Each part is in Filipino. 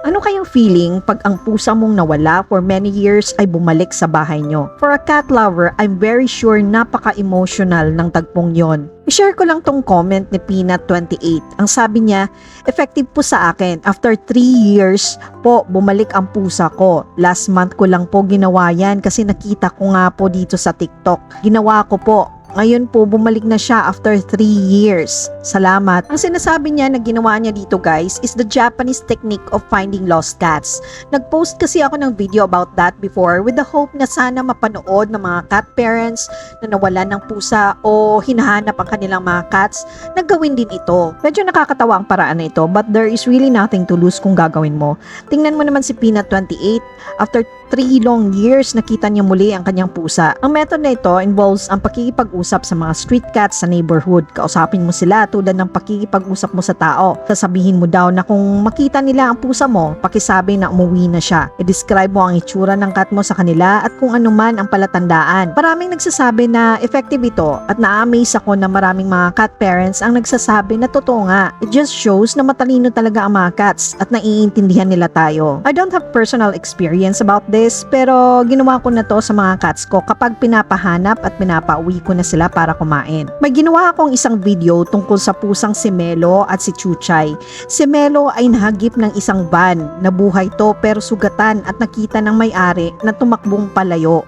Ano kayang feeling pag ang pusa mong nawala for many years ay bumalik sa bahay nyo? For a cat lover, I'm very sure napaka-emotional ng tagpong yon. I-share ko lang tong comment ni Peanut28. Ang sabi niya, effective po sa akin. After 3 years po, bumalik ang pusa ko. Last month ko lang po ginawa yan kasi nakita ko nga po dito sa TikTok. Ginawa ko po. Ngayon po, bumalik na siya after 3 years. Salamat. Ang sinasabi niya na ginawa niya dito guys is the Japanese technique of finding lost cats. Nag-post kasi ako ng video about that before with the hope na sana mapanood ng mga cat parents na nawalan ng pusa o hinahanap ang kanilang mga cats na gawin din ito. Medyo nakakatawa ang paraan na ito but there is really nothing to lose kung gagawin mo. Tingnan mo naman si Peanut28. After 3 long years, nakita niya muli ang kanyang pusa. Ang method na ito involves ang pakikipag-usap sa mga street cats sa neighborhood. Kausapin mo sila tulad ng pakikipag-usap mo sa tao. Sasabihin mo daw na kung makita nila ang pusa mo, pakisabi na umuwi na siya. I-describe mo ang itsura ng cat mo sa kanila at kung ano man ang palatandaan. Maraming nagsasabi na effective ito at na-amaze ako na maraming mga cat parents ang nagsasabi na totoo nga. It just shows na matalino talaga ang mga cats at naiintindihan nila tayo. I don't have personal experience about this pero ginawa ko na to sa mga cats ko kapag pinapahanap at pinapauwi ko na sila para kumain. May ginawa akong isang video tungkol sa pusang si Melo at si Chuchay. Si Melo ay nahagip ng isang van. Nabuhay to pero sugatan at nakita ng may-ari na tumakbong palayo.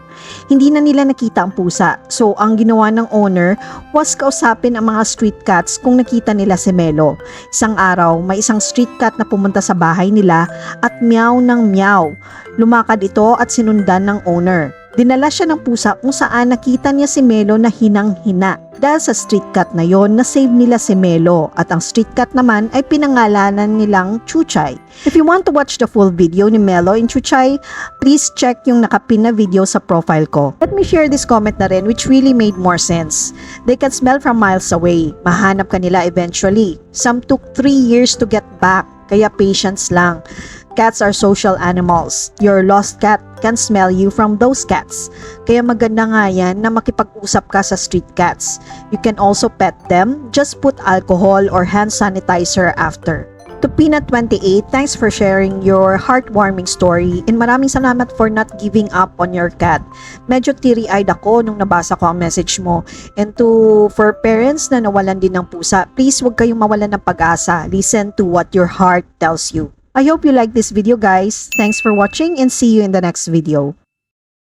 Hindi na nila nakita ang pusa. So, ang ginawa ng owner was kausapin ang mga street cats kung nakita nila si Melo. Isang araw, may isang street cat na pumunta sa bahay nila at meow ng meow. Lumakad ito at sinundan ng owner. Dinala siya ng pusa kung saan nakita niya si Melo na hinang-hina. Dahil sa street cat na yon, na-save nila si Melo at ang street cat naman ay pinangalanan nilang Chuchay. If you want to watch the full video ni Melo and Chuchay, please check yung nakapin na video sa profile ko. Let me share this comment na rin which really made more sense. They can smell from miles away. Mahanap ka nila eventually. Some took 3 years to get back, kaya patience lang. Cats are social animals. Your lost cat can smell you from those cats. Kaya maganda nga yan na makipag-usap ka sa street cats. You can also pet them. Just put alcohol or hand sanitizer after. To Peanut28, thanks for sharing your heartwarming story and maraming salamat for not giving up on your cat. Medyo teary-eyed ako nung nabasa ko ang message mo. And for parents na nawalan din ng pusa, please huwag kayong mawalan ng pag-asa. Listen to what your heart tells you. I hope you like this video guys. Thanks for watching and see you in the next video.